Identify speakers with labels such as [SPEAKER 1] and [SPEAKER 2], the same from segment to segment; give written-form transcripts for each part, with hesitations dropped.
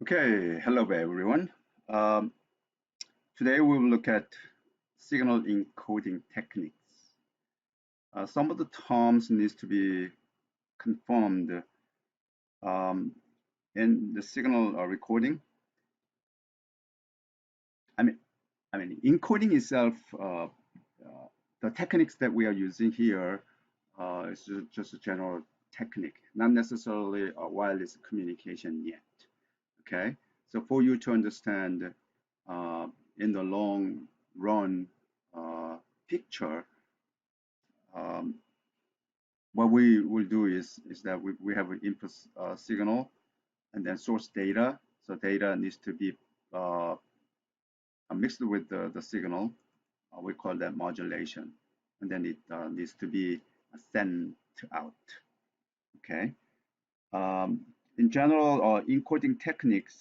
[SPEAKER 1] Okay, hello everyone. Um, Today we will look at signal encoding techniques. Some of the terms needs to be confirmed um, in the signal recording. I mean, encoding itself, the techniques that we are using here is just a general technique, not necessarily a wireless communication yet. Okay, so for you to understand uh, in the long run uh, picture, um, what we will do is that we have an input signal and then source data. So data needs to be uh, mixed with the signal. We call that modulation, and then it needs to be sent out. Okay. Um, in general, encoding techniques.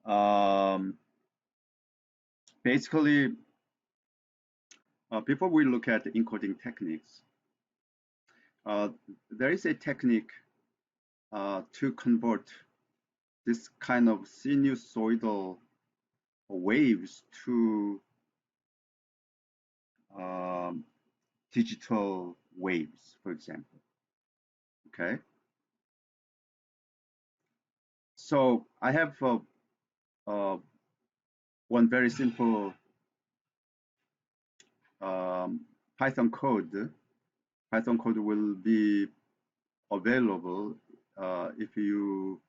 [SPEAKER 1] Um, Basically, before we look at the encoding techniques, uh, there is a technique to convert this kind of sinusoidal waves to um, digital waves, for example. Okay, so I have uh, one very simple um, Python code. Python code will be available if you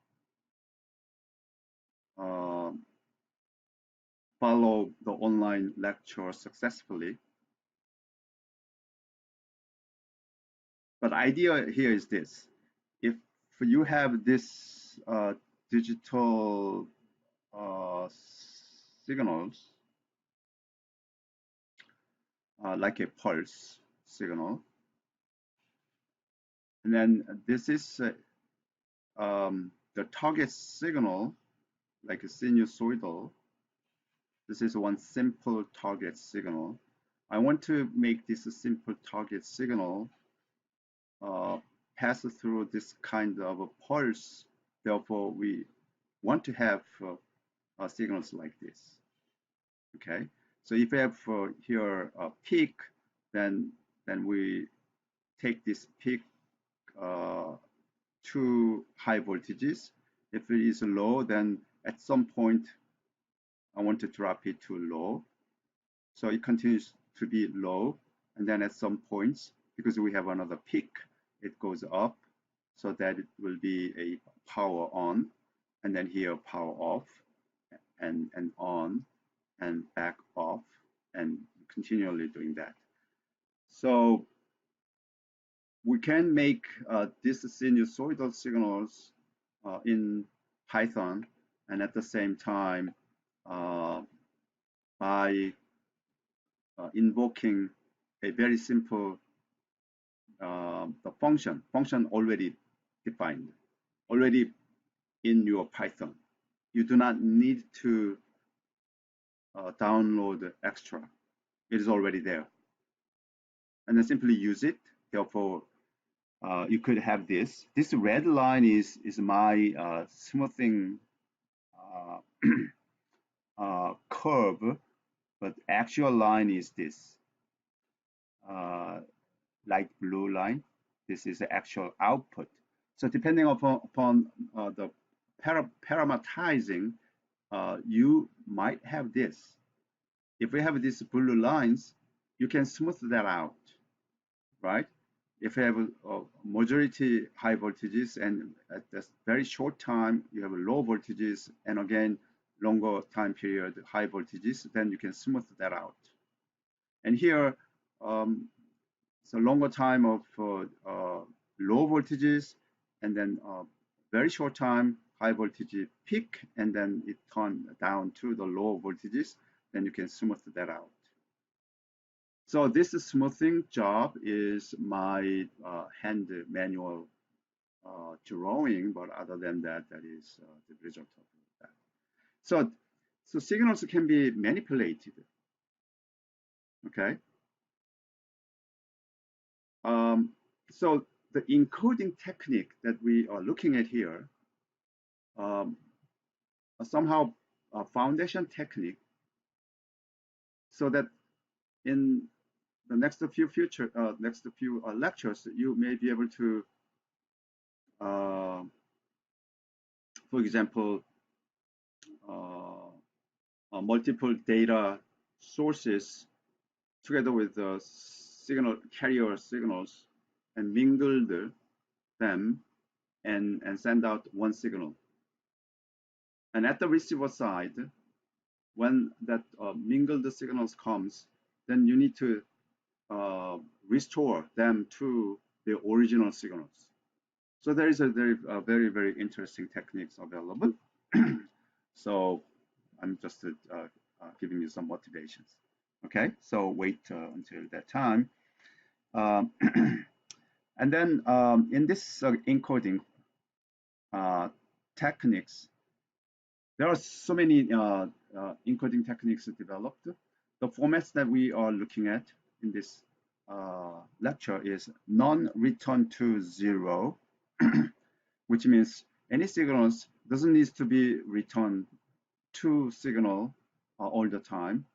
[SPEAKER 1] uh, follow the online lecture successfully. But the idea here is this: if you have this digital uh, signals, like a pulse signal, and then this is the target signal, like a sinusoidal. This is one simple target signal. I want to make this a simple target signal uh, pass through this kind of a pulse. Therefore, we want to have signals like this. Okay, so if we have here a peak, then we take this peak uh, to high voltages. If it is low, then at some point I want to drop it to low. So it continues to be low, and then at some points, because we have another peak, it goes up, so that it will be a power on, and then here power off, and on, and back off, and continually doing that. So we can make these sinusoidal signals in Python, and at the same time, uh, by invoking a very simple the function already defined, already in your Python. You do not need to download extra. It is already there. And then simply use it. Therefore, you could have this. This red line is my smoothing uh, curve, but actual line is this uh, light blue line. This is the actual output. So depending upon the parameterizing, you might have this. If we have these blue lines, you can smooth that out, right? If you have a majority high voltages and at this very short time you have low voltages and again longer time period high voltages, then you can smooth that out. And here, um, it's a longer time of low voltages and then very short time high voltage peak and then it turn down to the low voltages, then you can smooth that out. So this smoothing job is my hand manual drawing, but other than that, that is the result of that. So, so signals can be manipulated. Okay. Um, so the encoding technique that we are looking at here um, somehow a foundation technique so that in the next few lectures, you may be able to, uh, for example, uh, multiple data sources together with the signal carrier signals and mingled them and send out one signal. And at the receiver side, when that mingled signals comes, then you need to restore them to the original signals. So there is a very interesting techniques available. So I'm just giving you some motivations. Okay, so wait until that time. Um, and then in this encoding techniques, there are so many encoding techniques developed. The formats that we are looking at in this lecture is non-return to zero, which means any signals doesn't need to be returned to signal all the time.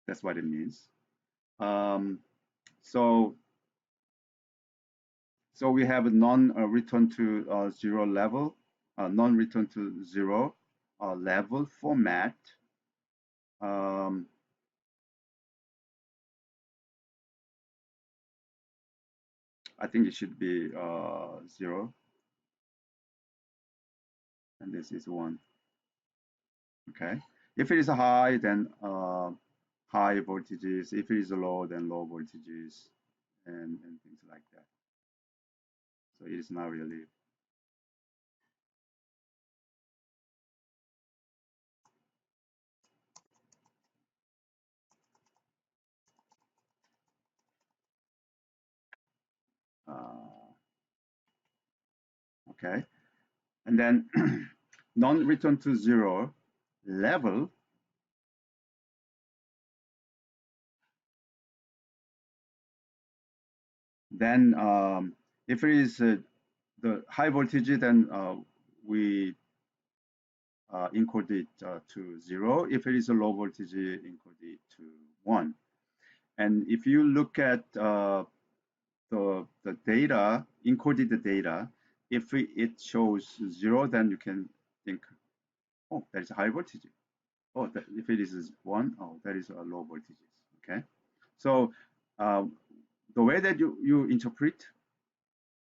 [SPEAKER 1] That's what it means. Um, so so we have a non-return to zero level, non-return to zero level format. Um, I think it should be 0, and this is 1. Okay. If it is high, then high voltages. If it is low, then low voltages, and things like that. So it is not really. Okay. And then non-return to zero level, then if it is the high voltage, then we encode it to 0. If it is a low voltage, encode it to 1. And if you look at the data, encoded data, if it shows 0, then you can think, oh, that is a high voltage. Oh, if it is 1, oh, that is a low voltage. Okay. So the way that you interpret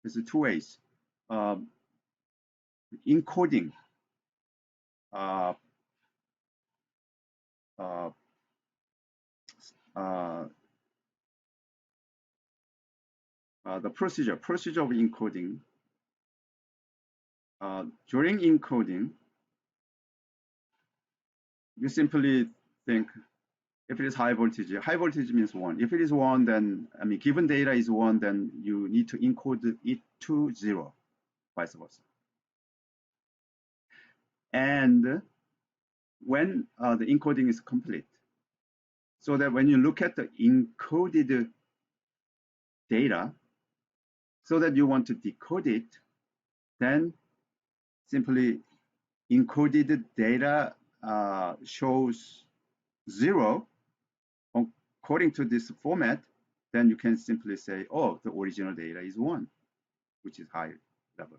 [SPEAKER 1] is two ways. Um, encoding uh, uh, uh, the procedure of encoding. During encoding, you simply think if it is high voltage means 1. If it is 1, then, I mean, given data is 1, then you need to encode it to 0, vice versa. And when the encoding is complete, so that when you look at the encoded data, so that you want to decode it, then simply encoded data shows 0 according to this format, then you can simply say, oh, the original data is 1, which is high level.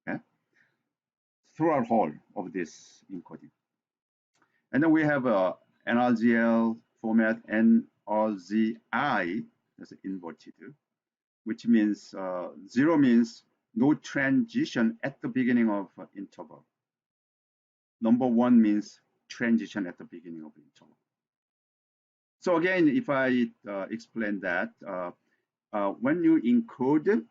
[SPEAKER 1] Okay? Throughout whole of this encoding. And then we have a NRGL format, NRGI, that's inverted, which means 0 means no transition at the beginning of interval. Number 1 means transition at the beginning of interval. So again, if I explain that, when you encode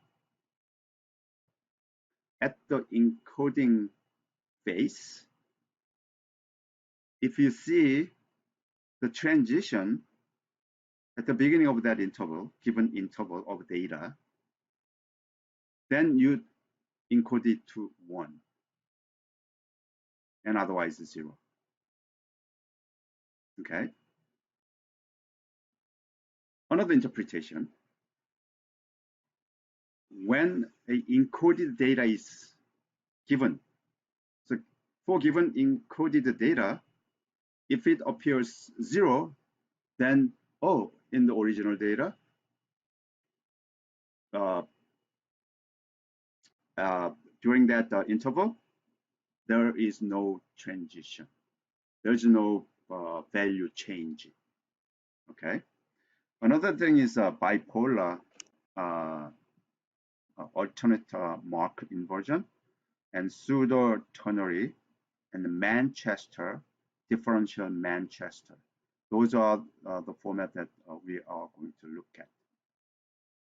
[SPEAKER 1] at the encoding phase, if you see the transition at the beginning of that interval, given interval of data, then you encode it to 1, and otherwise 0. Okay. Another interpretation, when a encoded data is given. So for given encoded data, if it appears 0, then, oh, in the original data, uh, uh, during that interval, there is no transition. There's no value change. Okay. Another thing is bipolar uh, alternate mark inversion and pseudo ternary and Manchester differential Manchester. Those are the format that we are going to look at.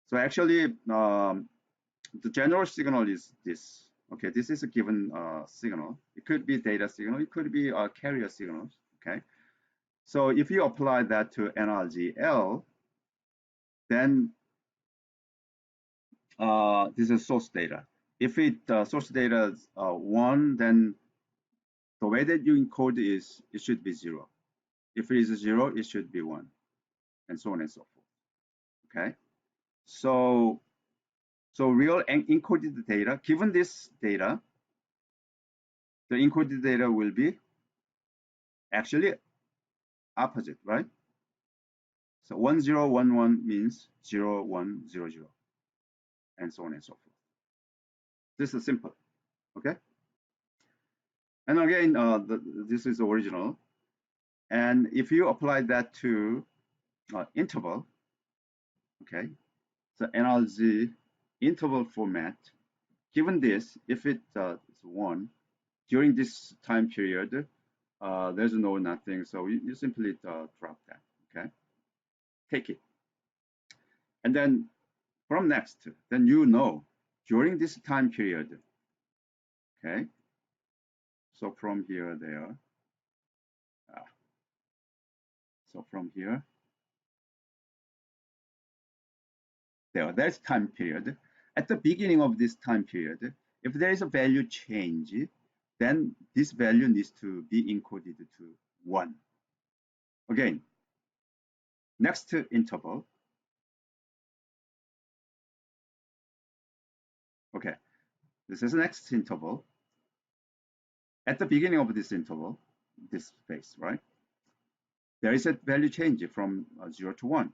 [SPEAKER 1] So actually, the general signal is this. Okay, this is a given signal. It could be data signal. It could be carrier signals. Okay, so if you apply that to NRGL, then this is source data. If it source data is 1, then the way that you encode is it should be 0. If it is 0, it should be 1, and so on and so forth. Okay, so real encoded data, given this data, the encoded data will be actually opposite, right? So 1011 means 0100, and so on and so forth. This is simple, okay? And again, this is original. And if you apply that to interval, okay, so NRG interval format, given this, if it is 1, during this time period, there's no nothing, so you simply drop that, okay? Take it. And then from next, then you know, during this time period, okay? So from here, there, so from here, there's time period. At the beginning of this time period, if there is a value change, then this value needs to be encoded to 1. Again, next interval. Okay, this is the next interval. At the beginning of this interval, this space, right? There is a value change from 0 to 1.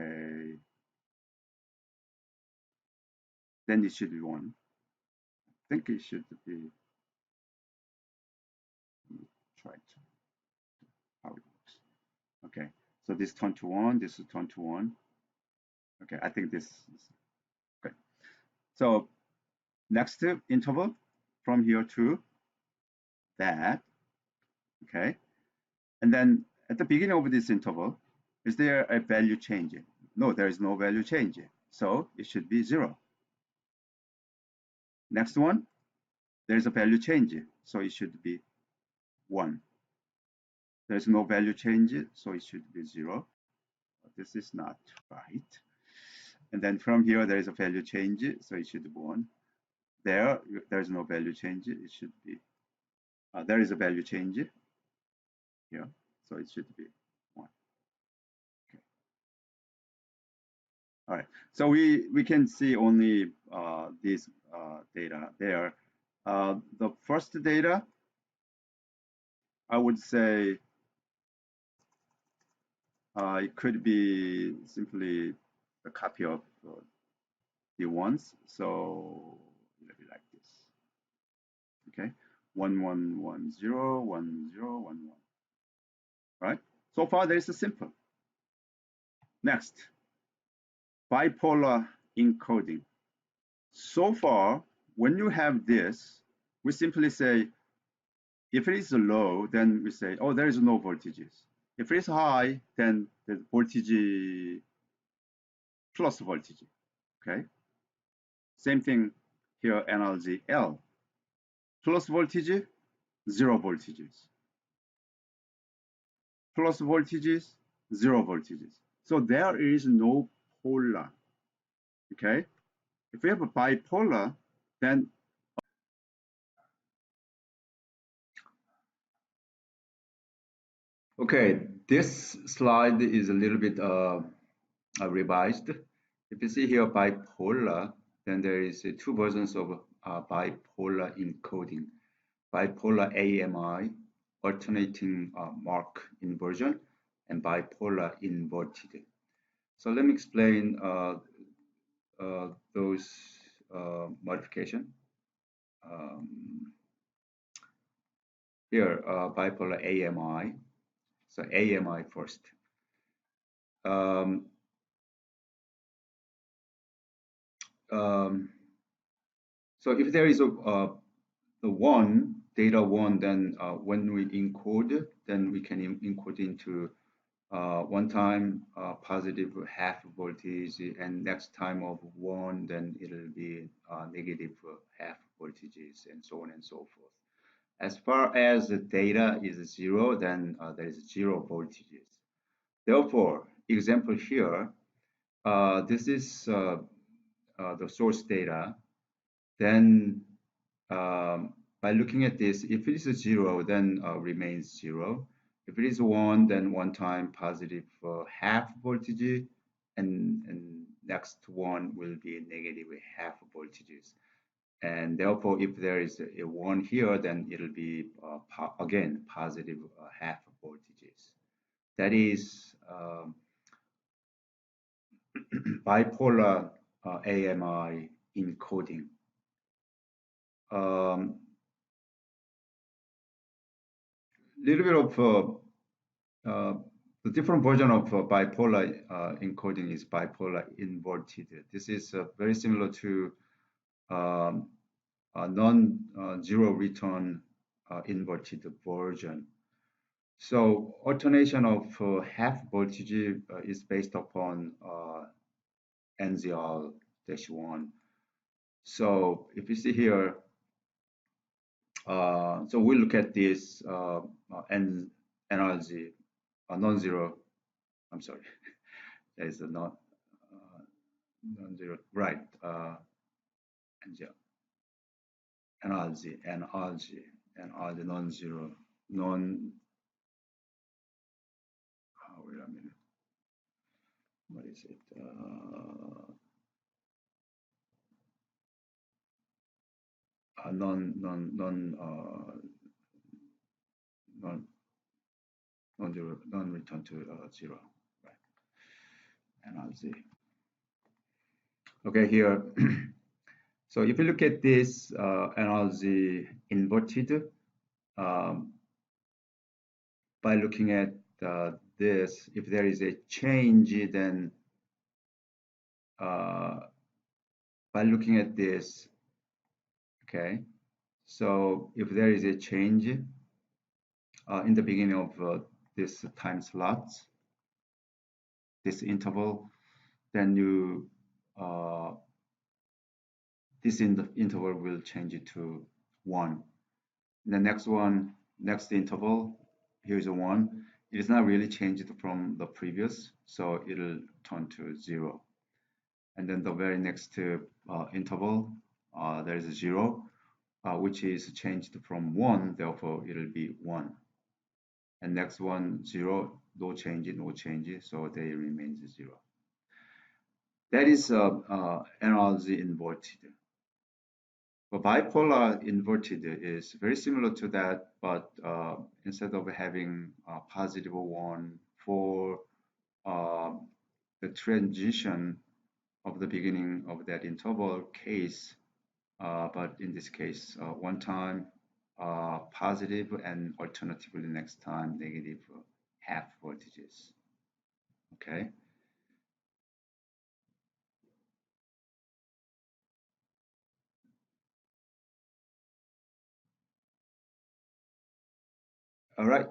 [SPEAKER 1] Okay, then it should be 1. I think it should be, try it, how it works. Okay, so this turn to 1, this is turn to 1. Okay, I think this is good. So next interval from here to that, okay? And then at the beginning of this interval, is there a value change? No, there is no value change. So it should be 0. Next one, there's a value change. So it should be 1. There's no value change, so it should be 0. But this is not right. And then from here, there is a value change, so it should be 1. There's no value change. It should be, there is a value change here, so it should be 1. Okay. All right. So we can see only this data there. The first data, I would say it could be simply a copy of the ones. So it'll be like this. Okay, 1110 1011. Right. So far, there is a simple. Next, bipolar encoding. So far, when you have this, we simply say, if it is low, then we say, oh, there is no voltages. If it is high, then the voltage plus voltage. Okay. Same thing here, analogy L. Plus voltage, 0 voltages. Plus voltages, 0 voltages. So there is no polar. Okay. If we have a bipolar, then
[SPEAKER 2] Okay, this slide is a little bit revised. If you see here bipolar, then there is two versions of bipolar encoding. Bipolar AMI, alternating mark inversion, and bipolar inverted. So let me explain those modification. Um, Here, bipolar AMI. So AMI first. Um, um, so if there is the one data one, then when we encode, then we can encode into one time positive half voltage, and next time of one, then it'll be negative half voltages, and so on and so forth. As far as the data is zero, then there is zero voltages. Therefore, example here, this is the source data. Then by looking at this, if it is a zero, then remains zero. If it is one, then one time positive half voltage, and next one will be negative half voltages. And therefore, if there is a one here, then it'll be again positive half voltages. That is bipolar AMI encoding. Little bit of the different version of bipolar encoding is bipolar inverted. This is very similar to a non-zero return inverted version. So alternation of half voltage is based upon NZR-1. So if you see here, so we look at this NRG, non-zero, I'm sorry, there is a non-zero, right, NZR, NRG, non-zero, wait a minute, what is it? Non, non, non, non, non-zero, non-return to zero, right? NRG. Okay, here. So if you look at this NRG inverted, by looking at this, if there is a change, then by looking at this, okay, so if there is a change in the beginning of this time slot, this interval, then you this interval will change it to 1. The next one, next interval, here's a 1. It is not really changed from the previous, so it'll turn to 0. And then the very next interval, there is a 0, which is changed from 1, therefore it'll be 1. And next one, 0, no change, no change, so they remains 0. That is NRG inverted. But bipolar inverted is very similar to that, but instead of having a positive 1 for the transition of the beginning of that interval case, but in this case, one time positive and alternatively next time negative half voltages. Okay. All right.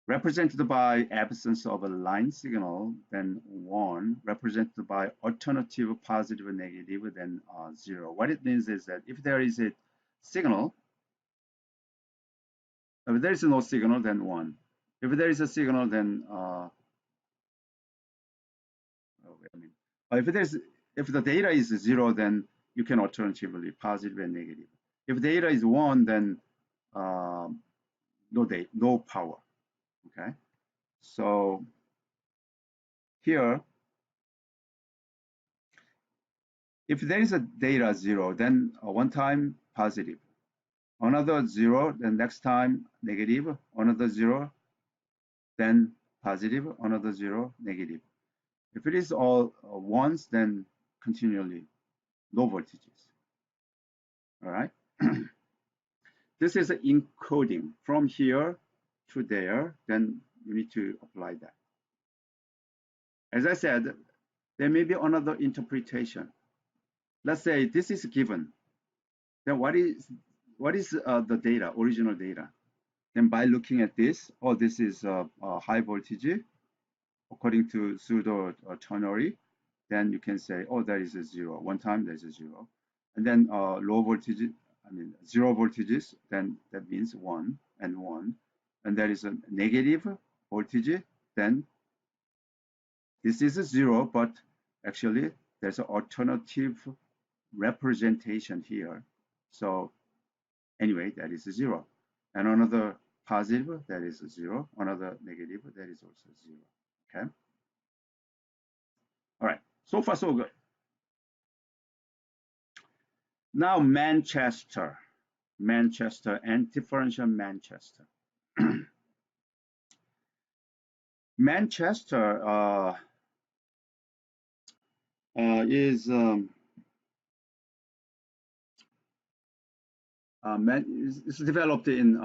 [SPEAKER 1] Represented by absence of a line signal, then 1. Represented by alternative positive and negative, then 0. What it means is that if there is a signal, if there is no signal, then 1. If there is a signal, then if the data is 0, then you can alternatively positive and negative. If data is 1, then no power. Okay, so here, if there is a data 0, then one time positive, another 0, then next time negative, another 0, then positive, another 0, negative. If it is all ones, then continually low voltages. All right. This is encoding from here to there. Then you need to apply that. As I said, there may be another interpretation. Let's say this is given. Then what is the data, original data? Then by looking at this, oh, this is high voltage according to pseudo ternary. Then you can say, oh, that is a 0. One time there's a 0. And then low voltage, I mean 0 voltages, then that means 1 and 1. And there is a negative voltage, then this is a 0, but actually there's an alternative representation here. So anyway, that is a 0. And another positive, that is a 0. Another negative, that is also 0. Okay. All right. So far, so good. Now Manchester and differential Manchester. Manchester is developed in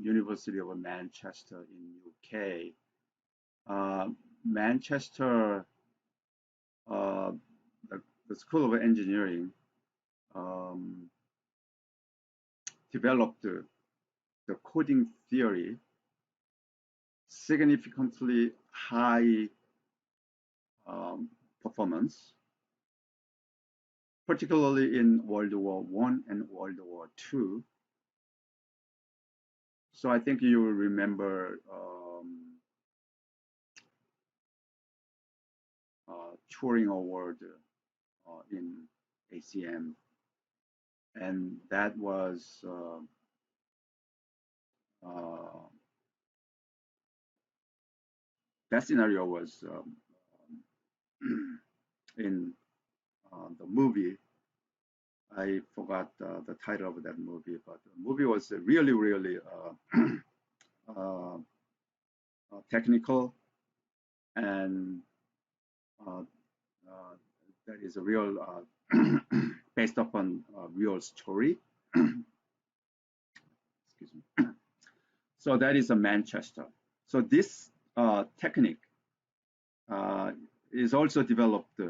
[SPEAKER 1] University of Manchester in UK. Manchester, the School of Engineering, developed the coding theory significantly high performance, particularly in World War I and World War II. So I think you will remember Turing Award in ACM, and that was that scenario was in the movie. I forgot the title of that movie, but the movie was really, really technical, and that is a real based upon a real story. Excuse me. So that is a Manchester. So this technique is also developed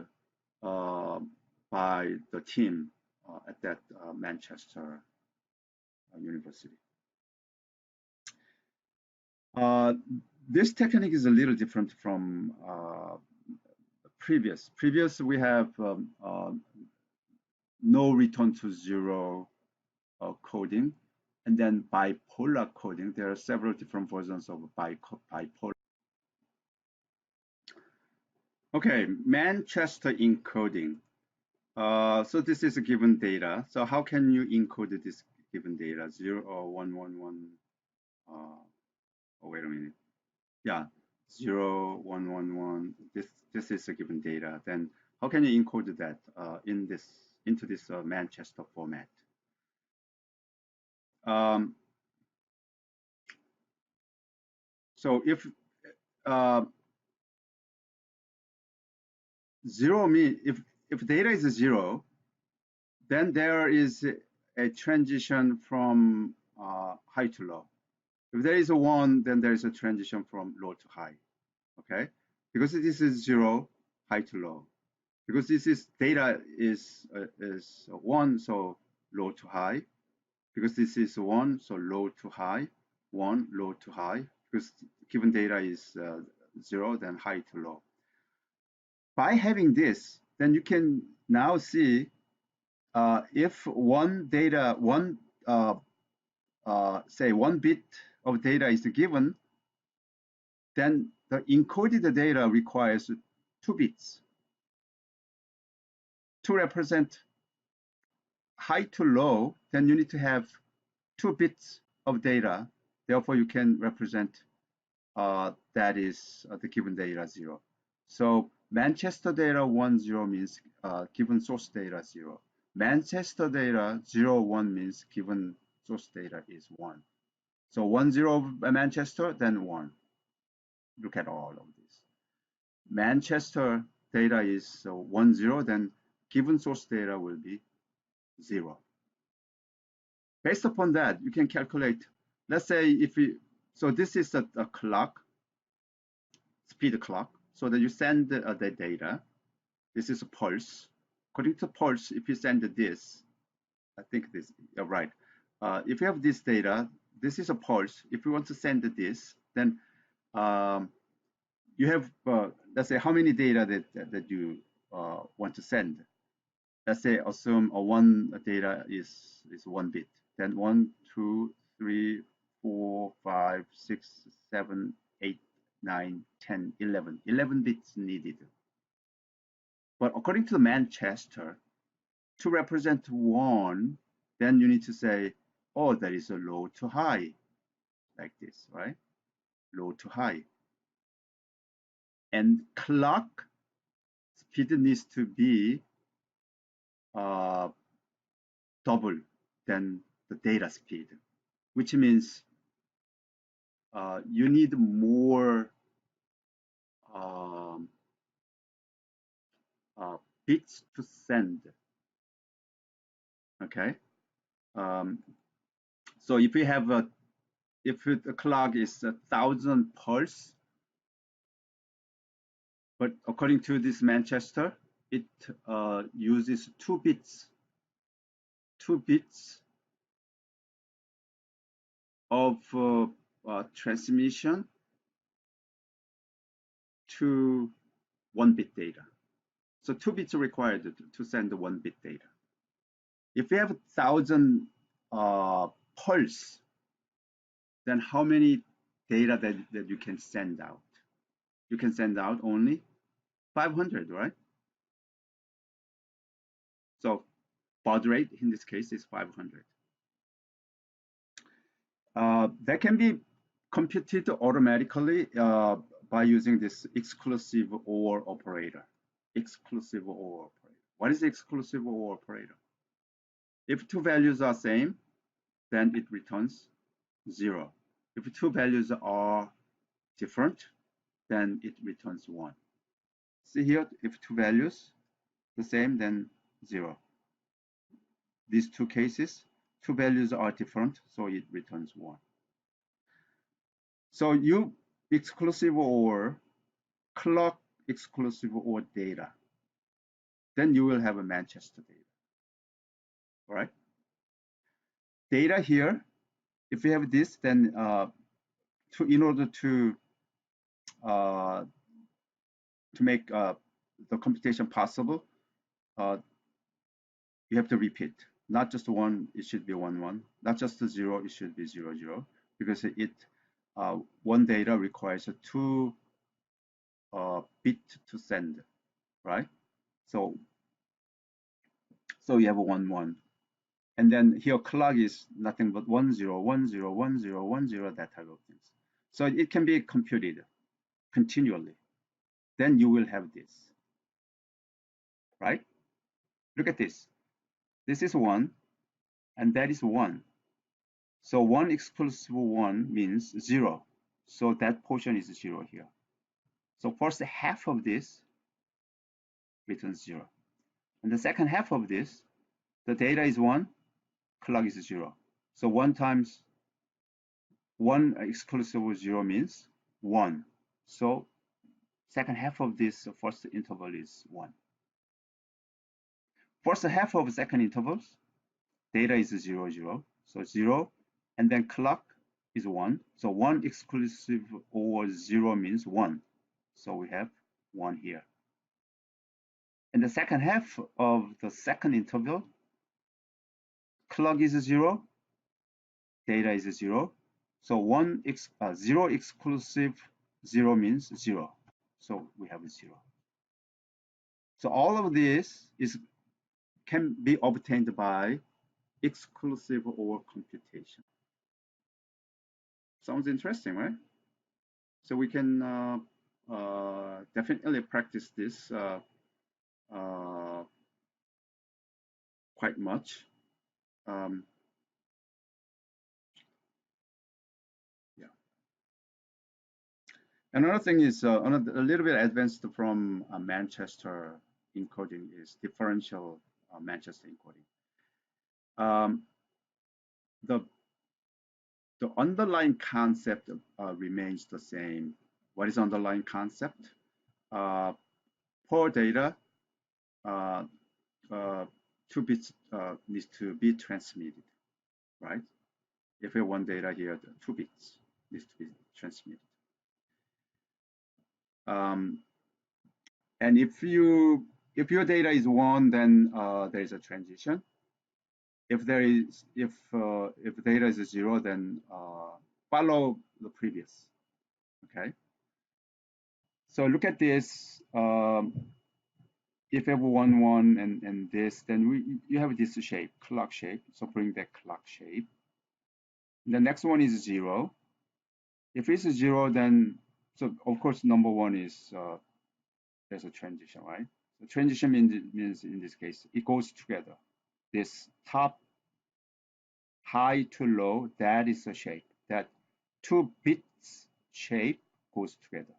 [SPEAKER 1] by the team at that Manchester University. This technique is a little different from previous. Previous, we have no return to zero coding, and then bipolar coding. There are several different versions of bipolar. Okay, Manchester encoding. So this is a given data. So how can you encode this given data? 0 or 1, 1, 1. Oh, wait a minute. Yeah, 0, 1, 1, 1. This is a given data. Then how can you encode that into this Manchester format? So if 0 mean if data is 0, then there is a transition from high to low. If there is a 1, then there is a transition from low to high. Okay, because this is 0, high to low. Because this is data is 1, so low to high. Because this is 1, so low to high. 1, low to high. Because given data is 0, then high to low. By having this, then you can now see if say 1 bit of data is given, then the encoded data requires 2 bits to represent high to low, then you need to have 2 bits of data. Therefore, you can represent that is the given data 0. So Manchester data 1, 0 means given source data 0. Manchester data 0, 1 means given source data is 1. So 1, 0 Manchester, then 1. Look at all of this. Manchester data is 1, 0, then given source data will be 0. Based upon that, you can calculate, let's say if we, so this is a clock, speed clock, so that you send the data. This is a pulse. According to pulse, if you send this, I think this, right. If you have this data, this is a pulse. If you want to send this, then you have, let's say, how many data that you want to send. Let's say, assume one data is 1 bit. Then 1, 2, 3, 4, 5, 6, 7, 8, 9, 10, 11. 11 bits needed. But according to Manchester, to represent 1, then you need to say, oh, that is a low to high, like this, right? Low to high. And clock speed needs to be double than the data speed, which means you need more bits to send. Okay, so if we have if the clock is 1,000 pulse, but according to this Manchester, it uses 2 bits of transmission to 1 bit data. So 2 bits are required to send the 1 bit data. If you have 1,000 pulse, then how many data that you can send out? You can send out only 500, right? So baud rate in this case is 500. That can be computed automatically by using this exclusive OR operator. Exclusive OR operator. What is the exclusive OR operator? If 2 values are same, then it returns 0. If 2 values are different, then it returns 1. See here, if 2 values the same, then 0. These 2 cases, 2 values are different, so it returns 1. So you exclusive OR, clock exclusive OR data, then you will have a Manchester data. All right. Data here, if you have this, then in order to make the computation possible, you have to repeat. Not just 1, it should be 1, 1. Not just 0, it should be 0, 0. Because one data requires 2 bit to send, right? So you have a 1, 1. And then here clock is nothing but 1, 0, 1, 0, 1, 0, 1, 0, that type of things. So it can be computed continually. Then you will have this, right? Look at this. This is 1, and that is 1. So 1 exclusive 1 means 0. So that portion is 0 here. So first half of this returns 0. And the second half of this, the data is 1, clock is 0. So 1 times 1 exclusive 0 means 1. So second half of this first interval is 1. First half of second intervals, data is 0, 0. So 0, and then clock is 1. So 1 exclusive or 0 means 1. So we have 1 here. In the second half of the second interval, clock is 0, data is 0. So 0 exclusive 0 means 0. So we have 0. So all of this is can be obtained by exclusive OR computation. Sounds interesting, right? So we can definitely practice this uh, quite much. Um, yeah. Another thing is a little bit advanced from Manchester encoding is differential Manchester encoding. The the underlying concept remains the same. What is underlying concept? Uh, per data, uh, 2 bits needs to be transmitted, right? If you have one data here, the 2 bits needs to be transmitted. Um, and if your data is 1, then there is a transition. If data is 0, then follow the previous. Okay. So look at this. If you have 1, 1, and this, then you have this shape, clock shape. So bring that clock shape. The next one is 0. If it's 0, then so of course number 1 is there's a transition, right? The transition means in this case it goes together. This top high to low, that is a shape. That 2 bits shape goes together.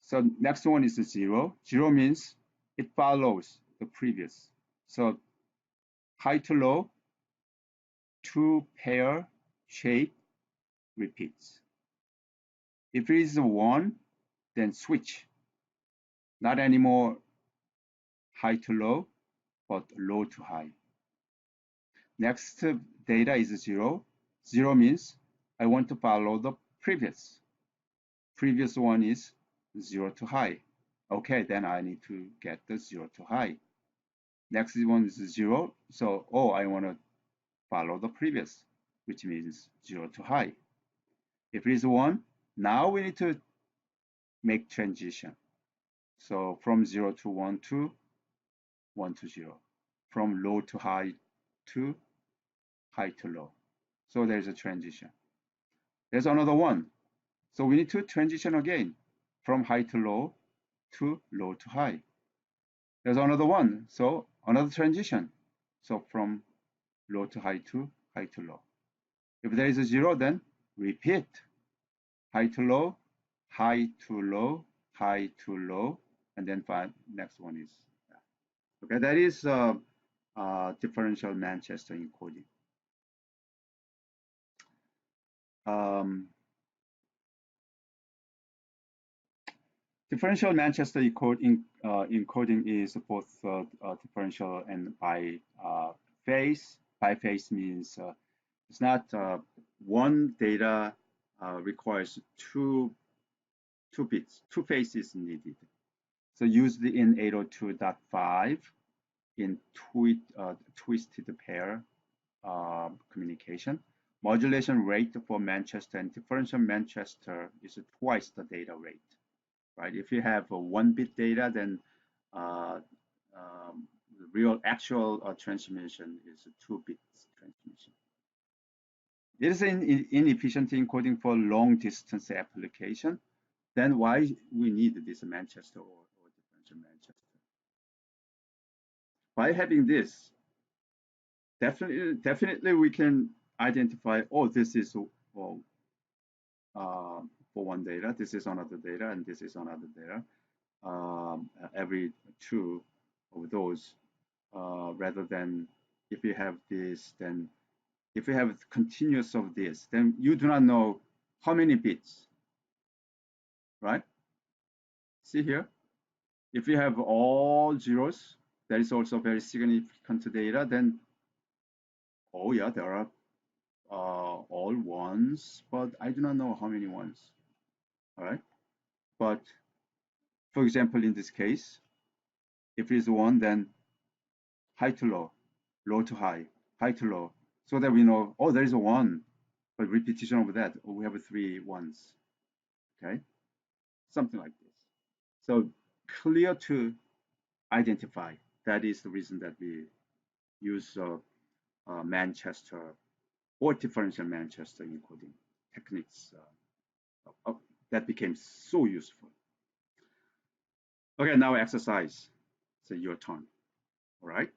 [SPEAKER 1] So next one is 0. 0 means it follows the previous. So high to low, 2 pair shape repeats. If it is 1, then switch. Not anymore high to low, but low to high. Next data is 0. 0 means I want to follow the previous. Previous one is 0 to high. Okay, then I need to get the 0 to high. Next one is 0. So, I want to follow the previous, which means 0 to high. If it is 1, now we need to make transition. So from 0 to 1 to 1 to 0. From low to high to high to low. So there's a transition. There's another one. So we need to transition again from high to low to high. There's another one. So another transition. So from low to high to low. If there is a 0, then repeat. High to low, high to low, high to low, and then next one is okay. That is differential Manchester encoding. Um, Differential Manchester encoding is both differential and biphase. Biphase means it's not one data requires two bits, 2 phases needed. So used in 802.5 in twisted pair communication. Modulation rate for Manchester and differential Manchester is twice the data rate. Right? If you have a 1-bit data, then the real actual transmission is a 2 bits transmission. It is inefficient encoding for long distance application. Then why we need this Manchester or differential Manchester? By having this, definitely we can identify, this is well, for one data, this is another data, and this is another data. Every 2 of those, rather than if you have this, then if you have continuous of this, then you do not know how many bits, right? See here, if you have all zeros, that is also very significant data, then, yeah, there are all ones, but I do not know how many ones, all right? But for example, in this case, if it is 1, then high to low, low to high, high to low, so that we know, there is a 1, but repetition of that, we have 3 ones, okay? Something like this. So clear to identify. that is the reason that we use Manchester or differential Manchester encoding techniques that became so useful. Okay, now exercise. So your turn. All right.